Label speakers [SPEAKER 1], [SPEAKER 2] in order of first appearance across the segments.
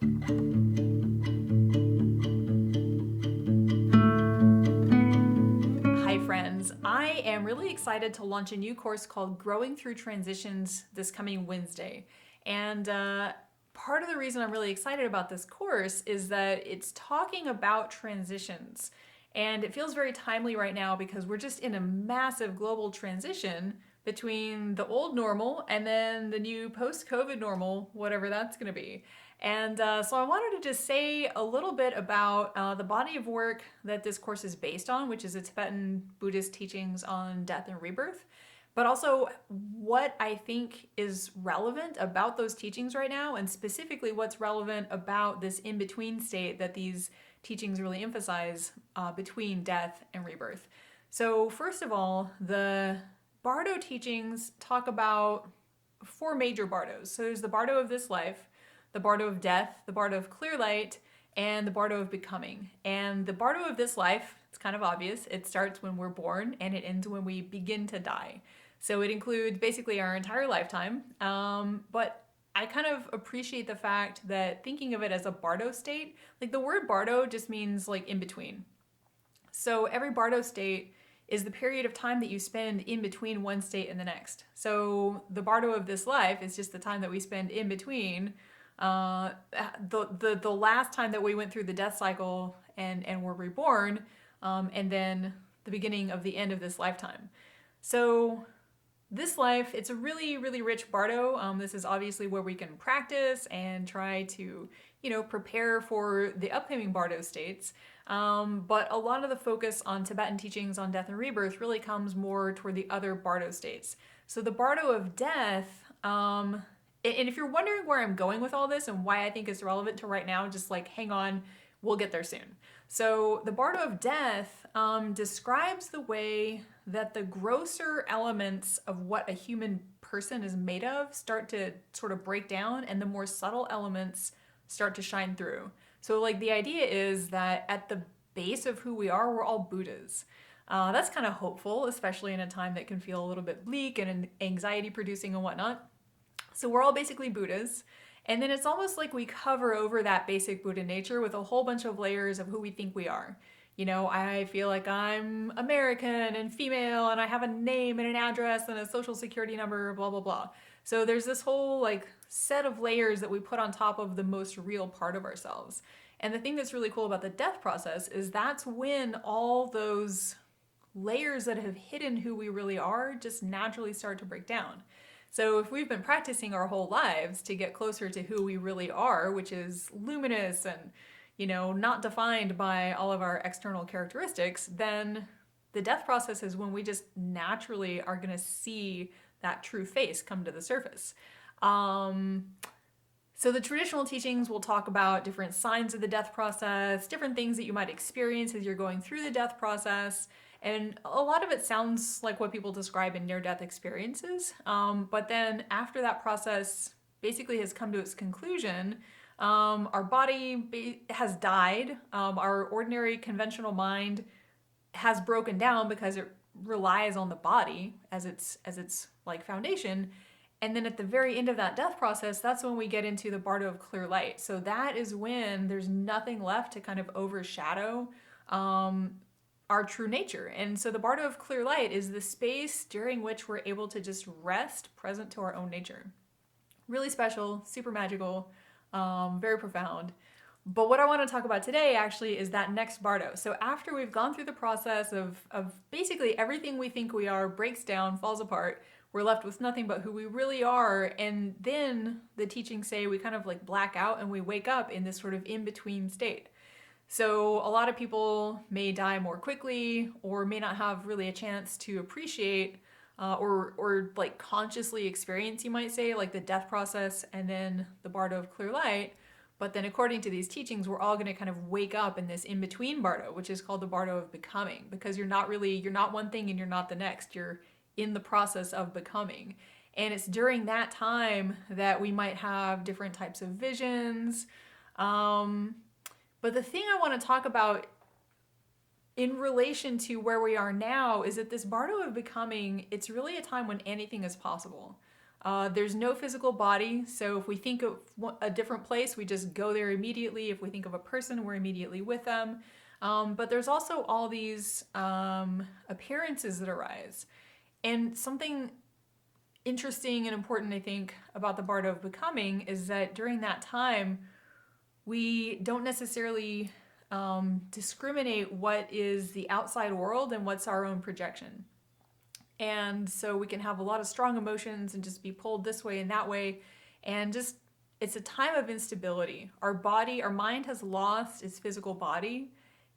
[SPEAKER 1] Hi friends, I am really excited to launch a new course called Growing Through Transitions this coming Wednesday. And part of the reason I'm really excited about this course is that it's talking about transitions. And it feels very timely right now because we're just in a massive global transition between the old normal and then the new post-COVID normal, whatever that's going to be. And so I wanted to just say a little bit about the body of work that this course is based on, which is the Tibetan Buddhist teachings on death and rebirth, but also what I think is relevant about those teachings right now, and specifically what's relevant about this in-between state that these teachings really emphasize between death and rebirth. So first of all, the Bardo teachings talk about four major Bardos. So there's the Bardo of this life, the Bardo of Death, the Bardo of Clear Light, and the Bardo of Becoming. And the Bardo of this life, it's kind of obvious. It starts when we're born and it ends when we begin to die. So it includes basically our entire lifetime. But I kind of appreciate the fact that thinking of it as a Bardo state, like the word Bardo just means like in between. So every Bardo state is the period of time that you spend in between one state and the next. So the Bardo of this life is just the time that we spend in between the last time that we went through the death cycle and were reborn, and then the beginning of the end of this lifetime. So this life, it's a really, really rich Bardo. This is obviously where we can practice and try to, prepare for the upcoming Bardo states. But a lot of the focus on Tibetan teachings on death and rebirth really comes more toward the other Bardo states. So the Bardo of Death, and if you're wondering where I'm going with all this and why I think it's relevant to right now, just like hang on, we'll get there soon. So the Bardo of Death describes the way that the grosser elements of what a human person is made of start to sort of break down and the more subtle elements start to shine through. So like the idea is that at the base of who we are, we're all Buddhas. That's kind of hopeful, especially in a time that can feel a little bit bleak and anxiety producing and whatnot. So we're all basically Buddhas. And then it's almost like we cover over that basic Buddha nature with a whole bunch of layers of who we think we are. I feel like I'm American and female and I have a name and an address and a social security number, blah, blah, blah. So there's this whole like set of layers that we put on top of the most real part of ourselves. And the thing that's really cool about the death process is that's when all those layers that have hidden who we really are just naturally start to break down. So if we've been practicing our whole lives to get closer to who we really are, which is luminous and, not defined by all of our external characteristics, then the death process is when we just naturally are going to see that true face come to the surface. So the traditional teachings will talk about different signs of the death process, different things that you might experience as you're going through the death process. And a lot of it sounds like what people describe in near-death experiences. But then after that process basically has come to its conclusion, our body has died. Our ordinary conventional mind has broken down because it relies on the body as its like foundation. And then at the very end of that death process, that's when we get into the Bardo of Clear Light. So that is when there's nothing left to kind of overshadow our true nature. And so the Bardo of Clear Light is the space during which we're able to just rest present to our own nature. Really special, super magical, very profound. But what I want to talk about today actually is that next Bardo. So after we've gone through the process of basically everything we think we are breaks down, falls apart, we're left with nothing but who we really are. And then the teachings say we kind of like black out and we wake up in this sort of in-between state. So a lot of people may die more quickly or may not have really a chance to appreciate or like consciously experience, you might say, like the death process and then the Bardo of Clear Light. But then according to these teachings, we're all going to kind of wake up in this in-between Bardo, which is called the Bardo of Becoming, because you're not one thing and you're not the next. You're in the process of becoming. And it's during that time that we might have different types of visions. But the thing I want to talk about in relation to where we are now is that this Bardo of Becoming, it's really a time when anything is possible. There's no physical body, so if we think of a different place, we just go there immediately. If we think of a person, we're immediately with them. But there's also all these appearances that arise. And something interesting and important, I think, about the Bardo of Becoming is that during that time, we don't necessarily discriminate what is the outside world and what's our own projection. And so we can have a lot of strong emotions and just be pulled this way and that way. And just, it's a time of instability. Our mind has lost its physical body,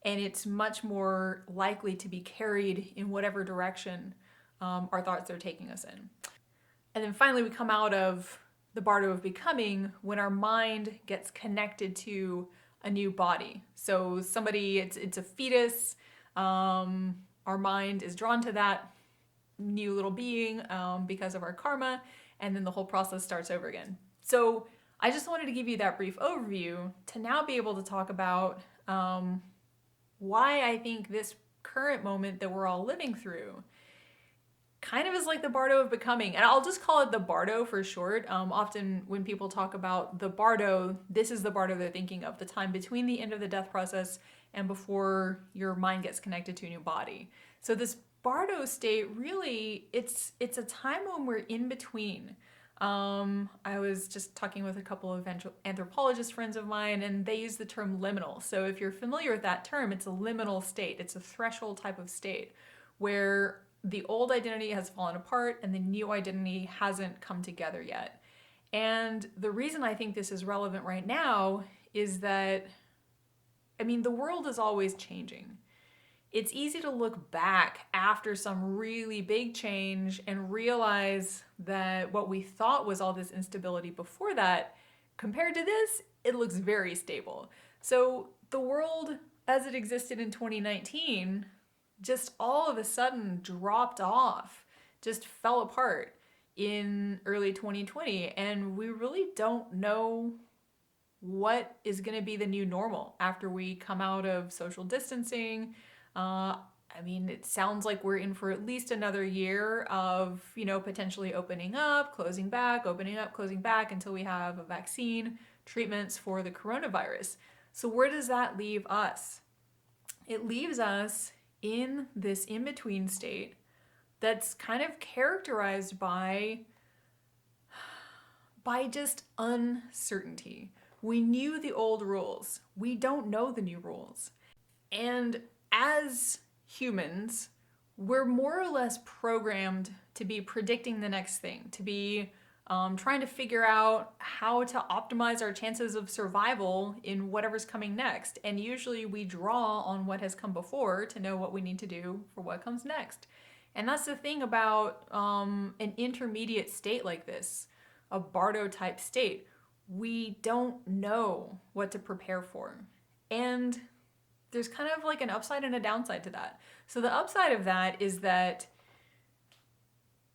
[SPEAKER 1] and it's much more likely to be carried in whatever direction our thoughts are taking us in. And then finally, we come out of the Bardo of Becoming when our mind gets connected to a new body. So it's a fetus. Our mind is drawn to that new little being because of our karma, and then the whole process starts over again. So I just wanted to give you that brief overview to now be able to talk about why I think this current moment that we're all living through kind of is like the Bardo of Becoming. And I'll just call it the Bardo for short. Often when people talk about the Bardo, this is the Bardo they're thinking of, the time between the end of the death process and before your mind gets connected to a new body. So this Bardo state, really, it's a time when we're in between. I was just talking with a couple of anthropologist friends of mine, and they use the term liminal. So if you're familiar with that term, it's a liminal state. It's a threshold type of state where the old identity has fallen apart and the new identity hasn't come together yet. And the reason I think this is relevant right now is that, the world is always changing. It's easy to look back after some really big change and realize that what we thought was all this instability before that, compared to this, it looks very stable. So the world as it existed in 2019 just all of a sudden dropped off, just fell apart in early 2020. And we really don't know what is going to be the new normal after we come out of social distancing. It sounds like we're in for at least another year of, potentially opening up, closing back, opening up, closing back until we have a vaccine, treatments for the coronavirus. So where does that leave us? It leaves us in this in-between state that's kind of characterized by just uncertainty. We knew the old rules. We don't know the new rules. And as humans, we're more or less programmed to be predicting the next thing, to be trying to figure out how to optimize our chances of survival in whatever's coming next. And usually we draw on what has come before to know what we need to do for what comes next. And that's the thing about an intermediate state like this, a Bardo type state. We don't know what to prepare for. And there's kind of like an upside and a downside to that. So the upside of that is that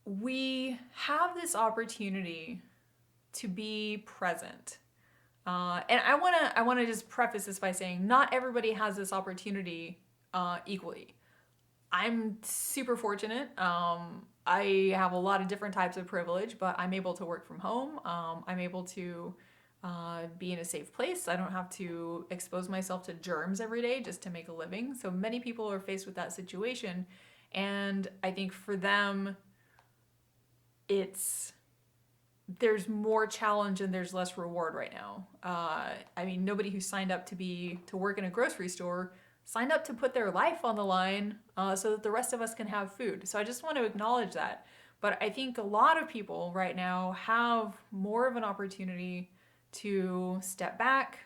[SPEAKER 1] we have this opportunity to be present. And I wanna just preface this by saying not everybody has this opportunity equally. I'm super fortunate. I have a lot of different types of privilege, but I'm able to work from home. I'm able to be in a safe place. I don't have to expose myself to germs every day just to make a living. So many people are faced with that situation. And I think for them, there's more challenge and there's less reward right now. Nobody who signed up to work in a grocery store signed up to put their life on the line so that the rest of us can have food. So I just want to acknowledge that. But I think a lot of people right now have more of an opportunity to step back,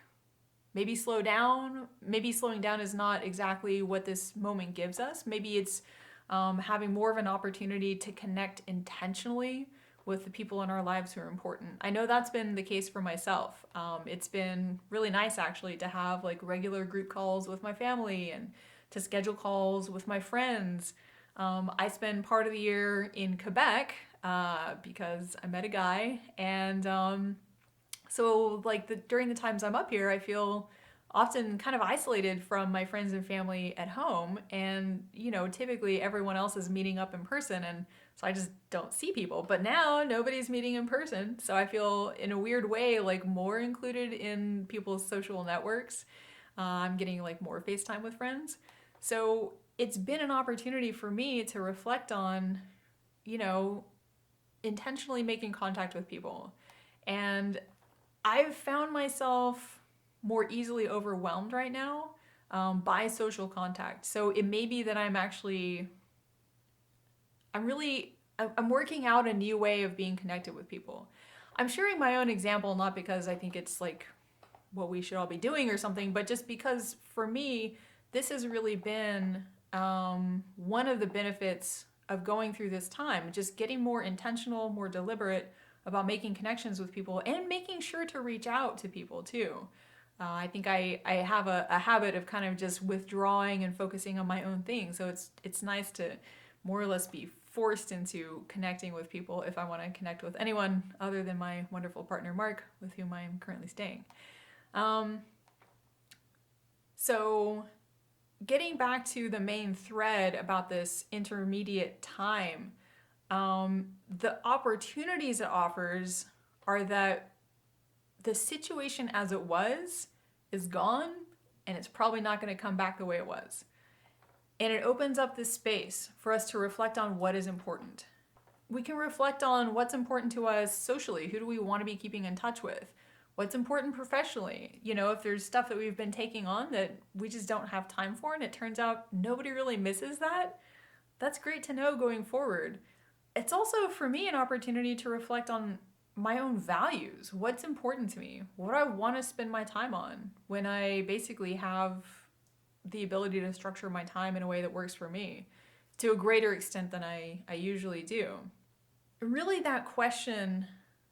[SPEAKER 1] maybe slow down. Maybe slowing down is not exactly what this moment gives us. Maybe it's having more of an opportunity to connect intentionally with the people in our lives who are important. I know that's been the case for myself. It's been really nice actually to have like regular group calls with my family and to schedule calls with my friends. I spend part of the year in Quebec because I met a guy, and so during the times I'm up here, I feel often kind of isolated from my friends and family at home. And, typically everyone else is meeting up in person. And so I just don't see people. But now nobody's meeting in person. So I feel, in a weird way, like more included in people's social networks. I'm getting like more FaceTime with friends. So it's been an opportunity for me to reflect on, you know, intentionally making contact with people. And I've found myself more easily overwhelmed right now by social contact. So it may be that I'm working out a new way of being connected with people. I'm sharing my own example, not because I think it's like what we should all be doing or something, but just because for me, this has really been one of the benefits of going through this time, just getting more intentional, more deliberate about making connections with people and making sure to reach out to people too. I think I have a habit of kind of just withdrawing and focusing on my own thing. So it's nice to more or less be forced into connecting with people if I want to connect with anyone other than my wonderful partner Mark, with whom I am currently staying. So getting back to the main thread about this intermediate time, the opportunities it offers are that the situation as it was is gone, and it's probably not going to come back the way it was. And it opens up this space for us to reflect on what is important. We can reflect on what's important to us socially. Who do we want to be keeping in touch with? What's important professionally? If there's stuff that we've been taking on that we just don't have time for, and it turns out nobody really misses that, that's great to know going forward. It's also, for me, an opportunity to reflect on my own values. What's important to me? What do I want to spend my time on when I basically have the ability to structure my time in a way that works for me to a greater extent than I usually do. Really, that question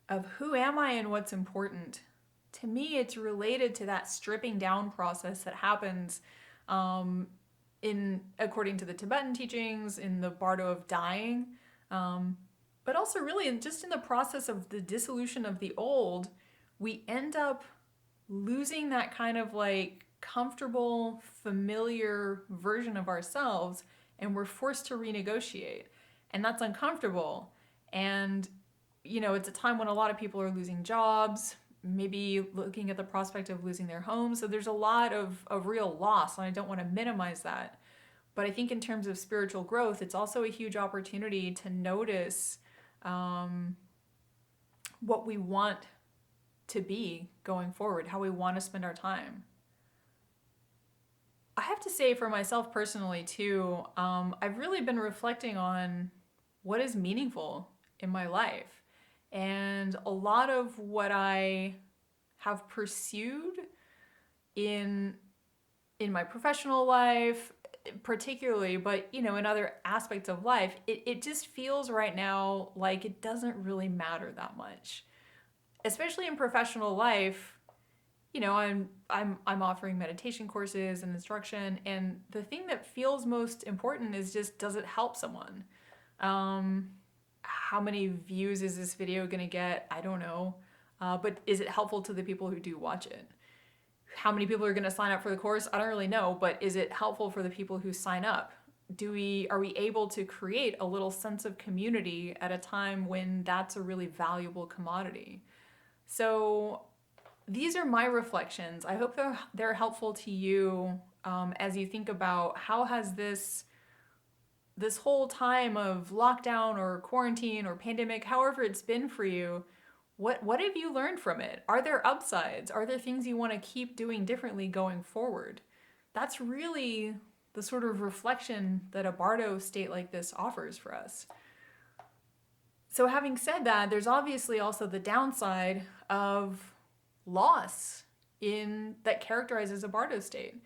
[SPEAKER 1] of who am I and what's important, to me, it's related to that stripping down process that happens according to the Tibetan teachings, in the Bardo of dying, but also really just in the process of the dissolution of the old. We end up losing that kind of like comfortable, familiar version of ourselves, and we're forced to renegotiate. And that's uncomfortable. And, it's a time when a lot of people are losing jobs, maybe looking at the prospect of losing their homes. So there's a lot of real loss, and I don't want to minimize that. But I think in terms of spiritual growth, it's also a huge opportunity to notice what we want to be going forward, how we want to spend our time. I have to say, for myself personally too, I've really been reflecting on what is meaningful in my life. And a lot of what I have pursued in my professional life, particularly, but in other aspects of life, it just feels right now like it doesn't really matter that much. Especially in professional life, I'm offering meditation courses and instruction, and the thing that feels most important is just, does it help someone? How many views is this video gonna get? I don't know. But is it helpful to the people who do watch it? How many people are gonna sign up for the course? I don't really know, but is it helpful for the people who sign up? Are we able to create a little sense of community at a time when that's a really valuable commodity? So these are my reflections. I hope they're helpful to you as you think about how has this whole time of lockdown or quarantine or pandemic, however it's been for you, what have you learned from it? Are there upsides? Are there things you want to keep doing differently going forward? That's really the sort of reflection that a Bardo state like this offers for us. So having said that, there's obviously also the downside of loss that characterizes a Bardo state.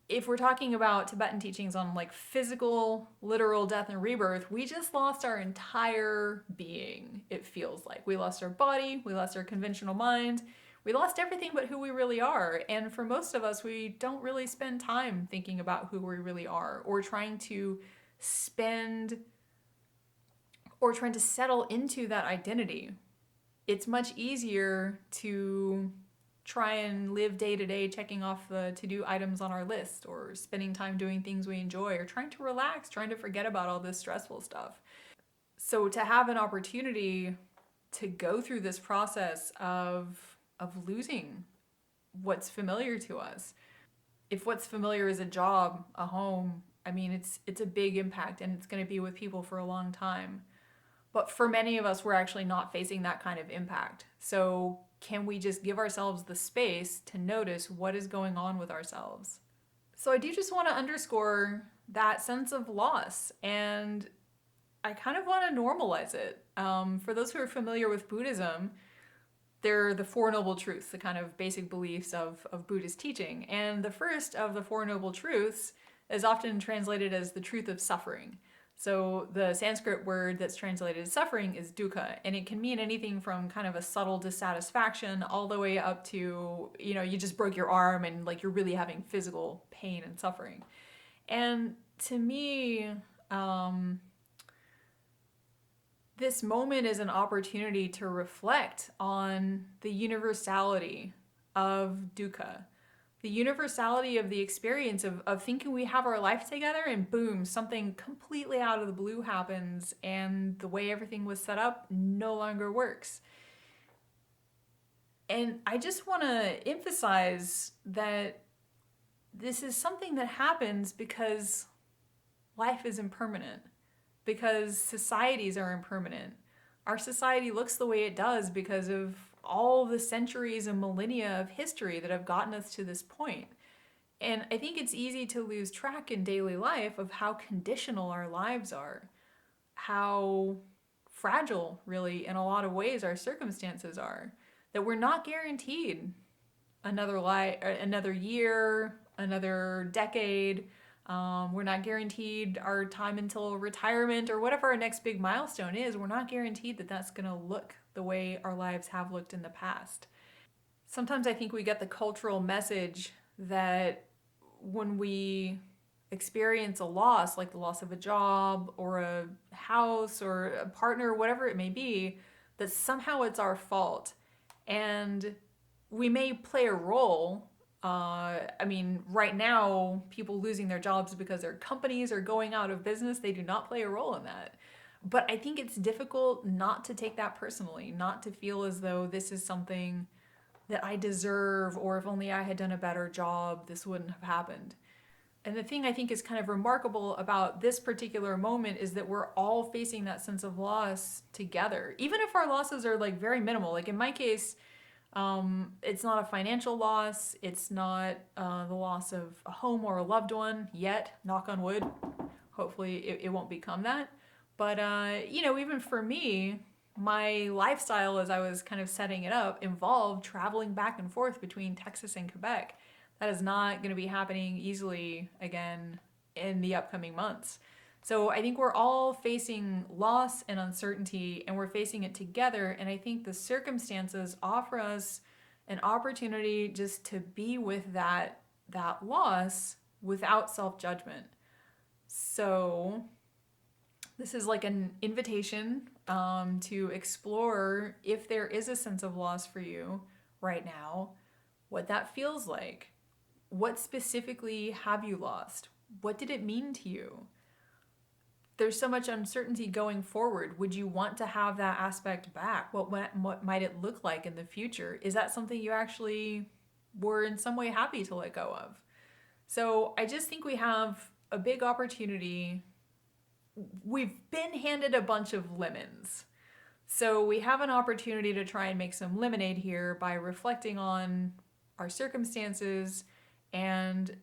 [SPEAKER 1] If we're talking about Tibetan teachings on like physical, literal death and rebirth, we just lost our entire being, it feels like. We lost our body, we lost our conventional mind, we lost everything but who we really are. And for most of us, we don't really spend time thinking about who we really are, or trying to settle into that identity. It's much easier to try and live day to day, checking off the to do items on our list, or spending time doing things we enjoy, or trying to relax, trying to forget about all this stressful stuff. So to have an opportunity to go through this process of losing what's familiar to us. If what's familiar is a job, a home, I mean it's a big impact, and it's going to be with people for a long time. But for many of us, we're actually not facing that kind of impact. So can we just give ourselves the space to notice what is going on with ourselves? So I do just want to underscore that sense of loss, and I kind of want to normalize it. For those who are familiar with Buddhism, they're the Four Noble Truths, the kind of basic beliefs of Buddhist teaching. And the first of the Four Noble Truths is often translated as the truth of suffering. So the Sanskrit word that's translated as suffering is dukkha, and it can mean anything from kind of a subtle dissatisfaction all the way up to, you just broke your arm and like you're really having physical pain and suffering. And to me, this moment is an opportunity to reflect on the universality of dukkha, the universality of the experience of thinking we have our life together and boom, something completely out of the blue happens and the way everything was set up no longer works. And I just want to emphasize that this is something that happens because life is impermanent, because societies are impermanent. Our society looks the way it does because of all the centuries and millennia of history that have gotten us to this point. And I think it's easy to lose track in daily life of how conditional our lives are, how fragile, really, in a lot of ways, our circumstances are, that we're not guaranteed another year, another decade. We're not guaranteed our time until retirement or whatever our next big milestone is. We're not guaranteed that that's going to look the way our lives have looked in the past. Sometimes I think we get the cultural message that when we experience a loss, like the loss of a job or a house or a partner, whatever it may be, that somehow it's our fault. And we may play a role. Right now, people losing their jobs because their companies are going out of business, they do not play a role in that. But I think it's difficult not to take that personally, not to feel as though this is something that I deserve, or if only I had done a better job, this wouldn't have happened. And the thing I think is kind of remarkable about this particular moment is that we're all facing that sense of loss together. Even if our losses are like very minimal, like in my case, it's not a financial loss. It's not the loss of a home or a loved one yet, knock on wood. Hopefully it won't become that. But, even for me, my lifestyle as I was kind of setting it up involved traveling back and forth between Texas and Quebec. That is not going to be happening easily again in the upcoming months. So I think we're all facing loss and uncertainty, and we're facing it together. And I think the circumstances offer us an opportunity just to be with that loss without self-judgment. So this is like an invitation to explore, if there is a sense of loss for you right now, what that feels like. What specifically have you lost? What did it mean to you? There's so much uncertainty going forward. Would you want to have that aspect back? What might it look like in the future? Is that something you actually were in some way happy to let go of? So I just think we have a big opportunity. We've been handed a bunch of lemons. So we have an opportunity to try and make some lemonade here by reflecting on our circumstances and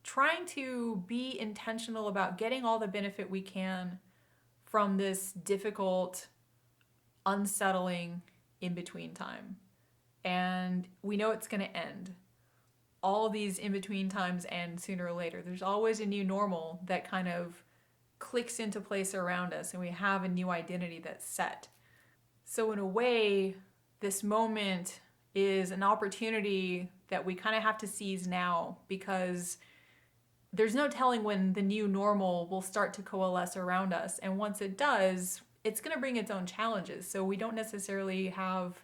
[SPEAKER 1] trying to be intentional about getting all the benefit we can from this difficult, unsettling in-between time. And we know it's going to end. All these in-between times end sooner or later. There's always a new normal that kind of clicks into place around us, and we have a new identity that's set. So in a way, this moment is an opportunity that we kind of have to seize now, because there's no telling when the new normal will start to coalesce around us. And once it does, it's going to bring its own challenges. So we don't necessarily have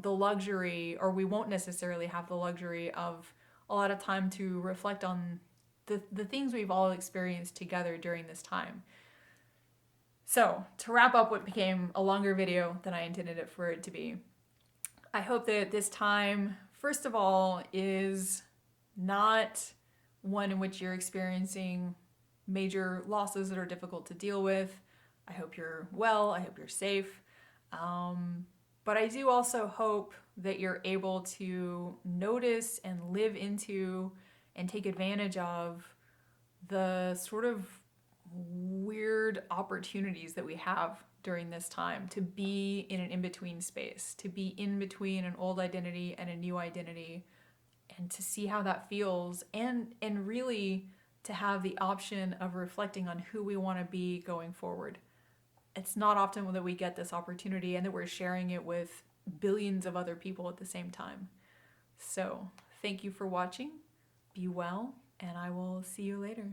[SPEAKER 1] the luxury, or we won't necessarily have the luxury of a lot of time to reflect on the things we've all experienced together during this time. So, to wrap up what became a longer video than I intended it for it to be, I hope that this time, first of all, is not one in which you're experiencing major losses that are difficult to deal with. I hope you're well, I hope you're safe. But I do also hope that you're able to notice and live into and take advantage of the sort of weird opportunities that we have during this time to be in an in-between space, to be in between an old identity and a new identity, and to see how that feels, and really to have the option of reflecting on who we want to be going forward. It's not often that we get this opportunity and that we're sharing it with billions of other people at the same time. So, thank you for watching. Be well, and I will see you later.